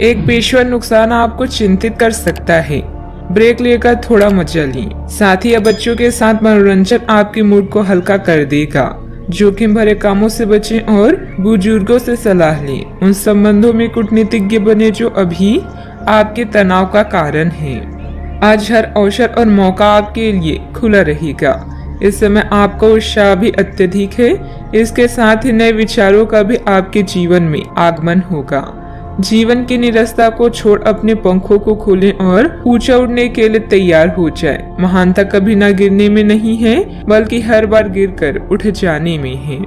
एक पेशेवर नुकसान आपको चिंतित कर सकता है। ब्रेक लेकर थोड़ा मजा लें। साथ ही अब बच्चों के साथ मनोरंजन आपके मूड को हल्का कर देगा। जोखिम भरे कामों से बचें और बुजुर्गों से सलाह लें। उन संबंधों में कूटनीतिज्ञ बने जो अभी आपके तनाव का कारण है। आज हर अवसर और मौका आपके लिए खुला रहेगा। इस समय आपका उत्साह भी अत्यधिक है। इसके साथ ही नए विचारों का भी आपके जीवन में आगमन होगा। जीवन की निरस्ता को छोड़ अपने पंखों को खोलें और ऊंचा उड़ने के लिए तैयार हो जाए। महानता कभी ना गिरने में नहीं है, बल्कि हर बार गिरकर उठ जाने में है।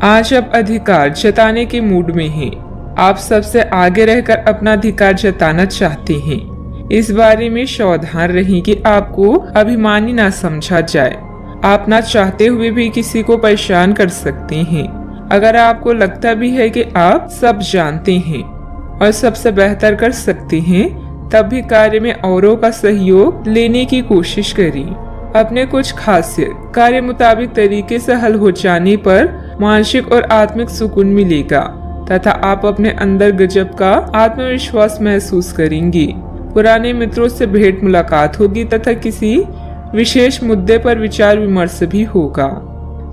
आज आप अधिकार जताने के मूड में हैं। आप सबसे आगे रहकर अपना अधिकार जताना चाहते हैं। इस बारे में सावधान रहें कि आपको अभिमानी ना समझा जाए। आप ना चाहते हुए भी किसी को परेशान कर सकते हैं। अगर आपको लगता भी है कि आप सब जानते हैं और सबसे बेहतर कर सकते हैं, तब भी कार्य में औरों का सहयोग लेने की कोशिश करें। अपने कुछ खासियत कार्य मुताबिक तरीके से हल हो जाने पर मानसिक और आत्मिक सुकून मिलेगा तथा आप अपने अंदर गजब का आत्मविश्वास महसूस करेंगे। पुराने मित्रों से भेंट मुलाकात होगी तथा किसी विशेष मुद्दे पर विचार विमर्श भी होगा।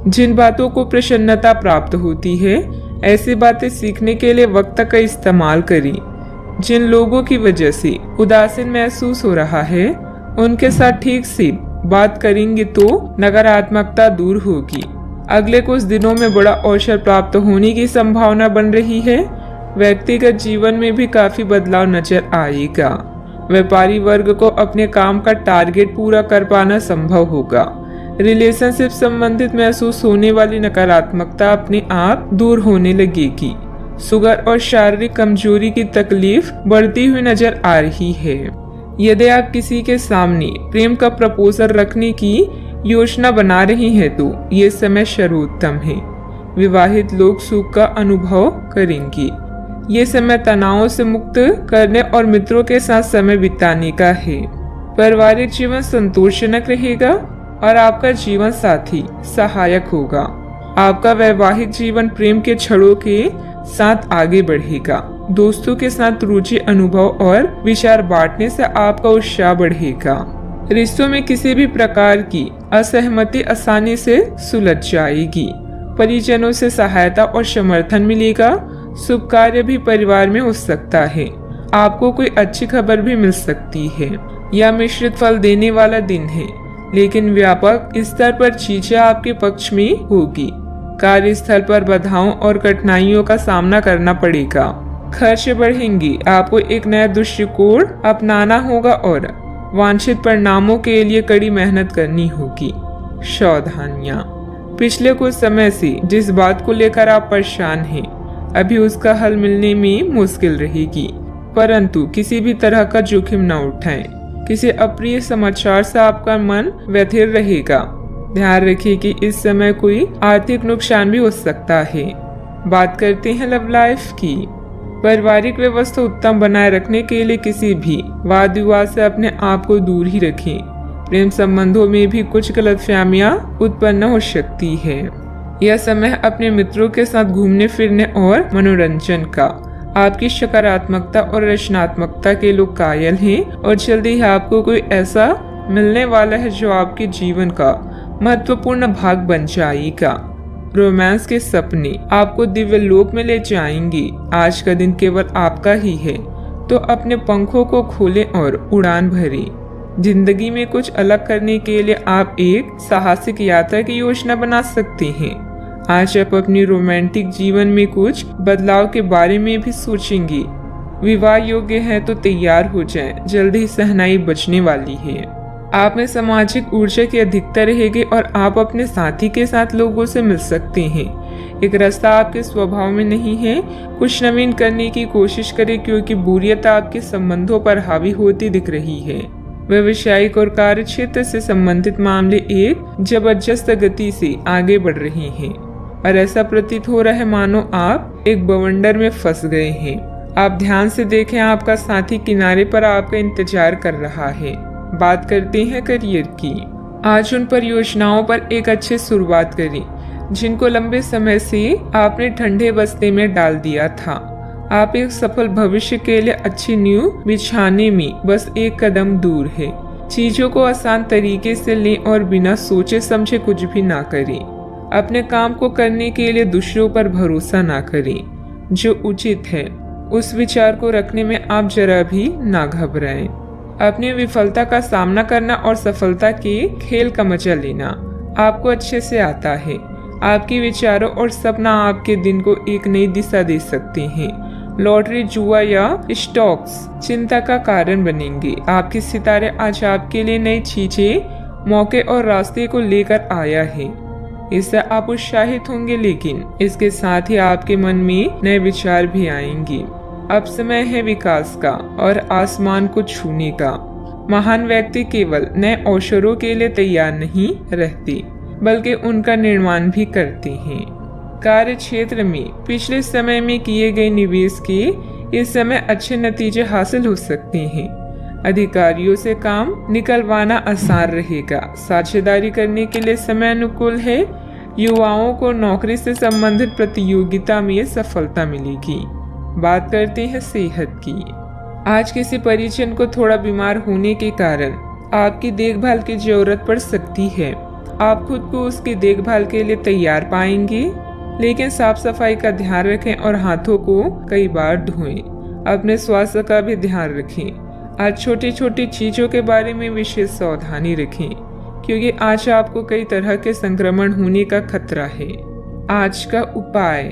जिन बातों को प्रसन्नता प्राप्त होती है, ऐसी बातें सीखने के लिए वक्त का इस्तेमाल करें। जिन लोगों की वजह से उदासीन महसूस हो रहा है, उनके साथ ठीक से बात करेंगे तो नकारात्मकता दूर होगी। अगले कुछ दिनों में बड़ा अवसर प्राप्त होने की संभावना बन रही है। व्यक्तिगत जीवन में भी काफी बदलाव नजर आएगा। व्यापारी वर्ग को अपने काम का टारगेट पूरा कर पाना संभव होगा। रिलेशनशिप संबंधित महसूस होने वाली नकारात्मकता अपने आप दूर होने लगेगी। शुगर और शारीरिक कमजोरी की तकलीफ बढ़ती हुई नजर आ रही है। यदि आप किसी के सामने प्रेम का प्रपोजल रखने की योजना बना रहे हैं तो ये समय सर्वोत्तम है। विवाहित लोग सुख का अनुभव करेंगे। ये समय तनावों से मुक्त करने और मित्रों के साथ समय बिताने का है। पारिवारिक जीवन संतोषजनक रहेगा और आपका जीवन साथी सहायक होगा। आपका वैवाहिक जीवन प्रेम के छड़ों के साथ आगे बढ़ेगा। दोस्तों के साथ रुचि, अनुभव और विचार बांटने से आपका उत्साह बढ़ेगा। रिश्तों में किसी भी प्रकार की असहमति आसानी से सुलझ जाएगी। परिजनों से सहायता और समर्थन मिलेगा। शुभ कार्य भी परिवार में हो सकता है। आपको कोई अच्छी खबर भी मिल सकती है। यह मिश्रित फल देने वाला दिन है, लेकिन व्यापक स्तर पर चीजें आपके पक्ष में होगी। कार्यस्थल पर बाधाओं और कठिनाइयों का सामना करना पड़ेगा। खर्च बढ़ेंगे। आपको एक नया दृष्टिकोण अपनाना होगा और वांछित परिणामों के लिए कड़ी मेहनत करनी होगी। सावधानियां। पिछले कुछ समय से जिस बात को लेकर आप परेशान हैं, अभी उसका हल मिलने में मुश्किल रहेगी, परंतु किसी भी तरह का जोखिम न उठाएं। किसी अप्रिय समाचार से आपका मन व्यथित रहेगा। ध्यान रखिए कि इस समय कोई आर्थिक नुकसान भी हो सकता है। बात करते हैं लव लाइफ की। पारिवारिक व्यवस्था उत्तम बनाए रखने के लिए किसी भी वाद विवाद से अपने आप को दूर ही रखें। प्रेम संबंधों में भी कुछ गलतफहमियां उत्पन्न हो सकती है। यह समय अपने मित्रों के साथ घूमने फिरने और मनोरंजन का। आपकी सकारात्मकता और रचनात्मकता के लोग कायल हैं और जल्दी ही आपको कोई ऐसा मिलने वाला है जो आपके जीवन का महत्वपूर्ण भाग बन जाएगा। रोमांस के सपने आपको दिव्य लोक में ले जाएंगे। आज का दिन केवल आपका ही है, तो अपने पंखों को खोलें और उड़ान भरें। जिंदगी में कुछ अलग करने के लिए आप एक साहसिक यात्रा की योजना बना सकते हैं। आज आप अपनी रोमांटिक जीवन में कुछ बदलाव के बारे में भी सोचेंगे। विवाह योग्य है तो तैयार हो जाएं, जल्दी ही सहनाई बचने वाली है। आप में सामाजिक ऊर्जा की अधिकता रहेगी और आप अपने साथी के साथ लोगों से मिल सकते हैं। एक रास्ता आपके स्वभाव में नहीं है। कुछ नवीन करने की कोशिश करें क्योंकि बोरियत आपके संबंधों पर हावी होती दिख रही है। व्यवसायिक और कार्य क्षेत्र से संबंधित मामले एक जबरदस्त गति से आगे बढ़ रहे हैं और ऐसा प्रतीत हो रहा है मानो आप एक बवंडर में फंस गए हैं। आप ध्यान से देखें, आपका साथी किनारे पर आपका इंतजार कर रहा है। बात करते हैं करियर की। आज उन परियोजनाओं पर एक अच्छी शुरुआत करें जिनको लंबे समय से आपने ठंडे बस्ते में डाल दिया था। आप एक सफल भविष्य के लिए अच्छी नींव बिछाने में बस एक कदम दूर है। चीजों को आसान तरीके से लें और बिना सोचे समझे कुछ भी ना करें। अपने काम को करने के लिए दूसरों पर भरोसा ना करें। जो उचित है उस विचार को रखने में आप जरा भी ना घबराएं। अपनी विफलता का सामना करना और सफलता के खेल का मजा लेना आपको अच्छे से आता है। आपके विचारों और सपना आपके दिन को एक नई दिशा दे सकते हैं। लॉटरी, जुआ या स्टॉक्स चिंता का कारण बनेंगे। आपके सितारे आज आपके लिए नई चीजें, मौके और रास्ते को लेकर आया है। इससे आप उत्साहित होंगे, लेकिन इसके साथ ही आपके मन में नए विचार भी आएंगे। अब समय है विकास का और आसमान को छूने का। महान व्यक्ति केवल नए अवसरों के लिए तैयार नहीं रहते, बल्कि उनका निर्माण भी करते हैं। कार्य क्षेत्र में पिछले समय में किए गए निवेश के इस समय अच्छे नतीजे हासिल हो सकते हैं। अधिकारियों से काम निकलवाना आसान रहेगा। साझेदारी करने के लिए समय अनुकूल है। युवाओं को नौकरी से संबंधित प्रतियोगिता में सफलता मिलेगी। बात करते हैं सेहत की। आज किसी परिजन को थोड़ा बीमार होने के कारण आपकी देखभाल की जरूरत पड़ सकती है। आप खुद को उसकी देखभाल के लिए तैयार पाएंगे, लेकिन साफ सफाई का ध्यान रखें और हाथों को कई बार धोएं। अपने स्वास्थ्य का भी ध्यान रखें। आज छोटी छोटी चीजों के बारे में विशेष सावधानी रखें, क्योंकि आज आपको कई तरह के संक्रमण होने का खतरा है। आज का उपाय,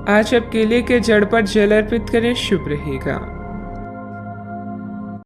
आज आप केले के जड़ पर जल अर्पित करें, शुभ रहेगा।